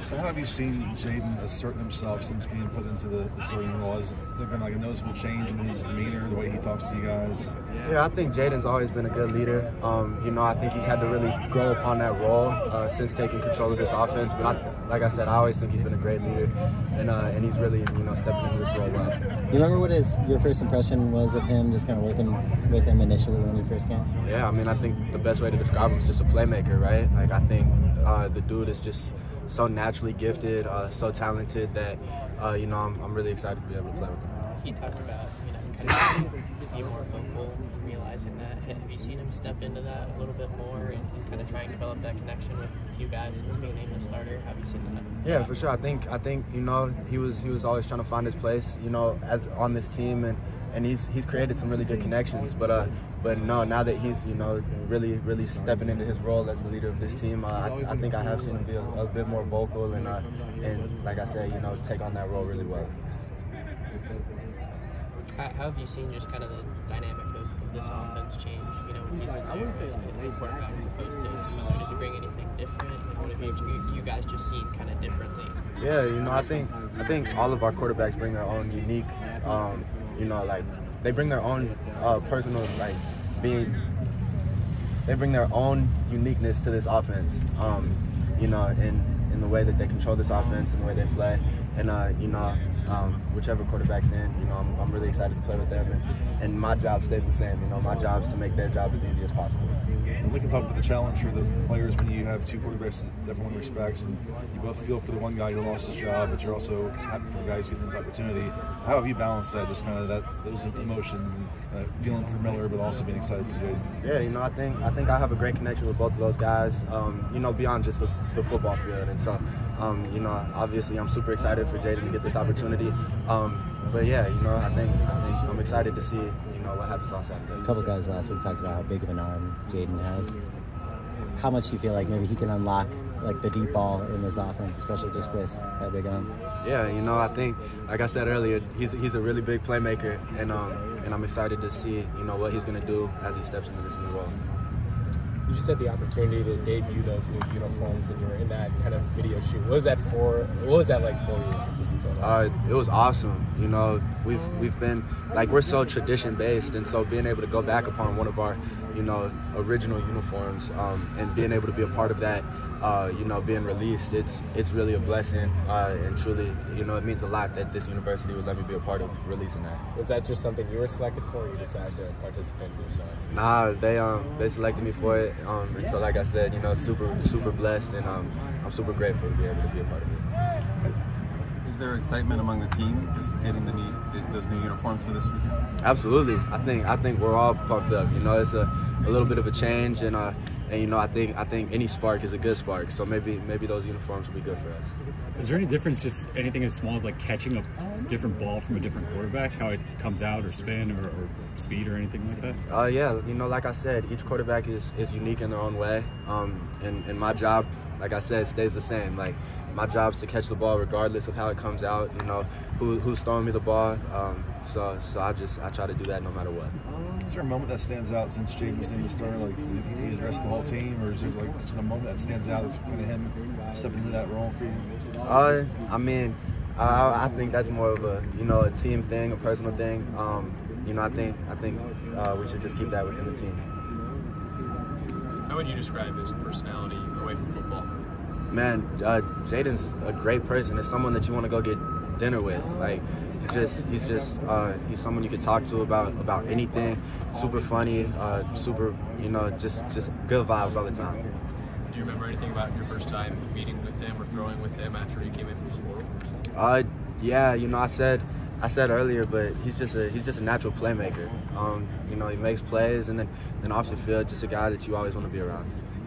So how have you seen Jayden assert himself since being put into the starting role? Has there been like a noticeable change in his demeanor, the way he talks to you guys? Yeah, I think Jayden's always been a good leader. You know, I think he's had to really grow upon that role since taking control of this offense. But like I said, I always think he's been a great leader, and he's really, you know, stepping into this role well. You remember what your first impression was of him, just kind of working with him initially when you first came? Yeah, I mean, I think the best way to describe him is just a playmaker, right? Like, I think the dude is just so naturally gifted, so talented that, you know, I'm really excited to be able to play with him. He talked about, you know, kind of to be more vocal, realizing that. Have you seen him step into that a little bit more and kind of try and develop that connection with you guys since being named a starter? Have you seen that? Yeah, for sure. I think you know, he was always trying to find his place, you know, as on this team, and he's created some really good connections. But no, now that he's, you know, really stepping into his role as the leader of this team, I think I have seen him be a bit more vocal and like I said, you know, take on that role really well. How have you seen just kind of the dynamic of this offense change? You know, when he's in there, quarterback as opposed to Miller. Does he bring anything different? Like, what have you guys just seen kind of differently? Yeah, you know, I think all of our quarterbacks bring their own unique, you know, like they bring their own personal, like they bring their own uniqueness to this offense. You know, in the way that they control this offense and the way they play, and you know. Whichever quarterback's in, you know, I'm really excited to play with them, and my job stays the same. You know, my job is to make their job as easy as possible. And we can talk about the challenge for the players when you have two quarterbacks that everyone respects, and you both feel for the one guy who lost his job, but you're also happy for the guy who's getting this opportunity. How have you balanced that, just kind of those emotions and feeling for Miller, but also being excited for Jayden? Yeah, you know, I think I have a great connection with both of those guys. You know, beyond just the football field, and so. You know, obviously I'm super excited for Jayden to get this opportunity. But yeah, you know, I think I'm excited to see, you know, what happens on Saturday. A couple guys last week talked about how big of an arm Jayden has. How much do you feel like maybe he can unlock like the deep ball in this offense, especially just with that big arm? Yeah, you know, I think, like I said earlier, he's a really big playmaker, and I'm excited to see, you know, what he's gonna do as he steps into this new role. You just had the opportunity to debut those new uniforms, and you were in that kind of video shoot. What was that like for you? Just in general? It was awesome. You know, we've been like, we're so tradition based, and so being able to go back upon one of our, you know, original uniforms, and being able to be a part of that, you know, being released, it's really a blessing, and truly, you know, it means a lot that this university would let me be a part of releasing that. Was that just something you were selected for, or you decided to participate yourself? Nah, they selected me for it, and so like I said, you know, super blessed, and I'm super grateful to be able to be a part of it. Is there excitement among the team just getting those new uniforms for this weekend? Absolutely. I think we're all pumped up. You know, it's a little bit of a change, and you know, I think any spark is a good spark. So maybe those uniforms will be good for us. Is there any difference, just anything as small as like catching a different ball from a different quarterback, how it comes out, or spin, or speed, or anything like that? Yeah, you know, like I said, each quarterback is unique in their own way, and my job, like I said, stays the same. Like, my job is to catch the ball regardless of how it comes out, you know, who's throwing me the ball. So I try to do that no matter what. Is there a moment that stands out since Jayden was in the starter, like he addressed the whole team, or is there like just a moment that stands out that's kind of him stepping into that role for you? I mean, I think that's more of a, you know, a team thing, a personal thing. You know, I think we should just keep that within the team. How would you describe his personality away from football? Man, Jayden's a great person. It's someone that you want to go get dinner with. Like, he's someone you can talk to about anything. Super funny, super, you know, just good vibes all the time. Do you remember anything about your first time meeting with him or throwing with him after he came in from school? Yeah, you know, I said earlier, but he's just a natural playmaker. You know, he makes plays, and then off the field, just a guy that you always want to be around.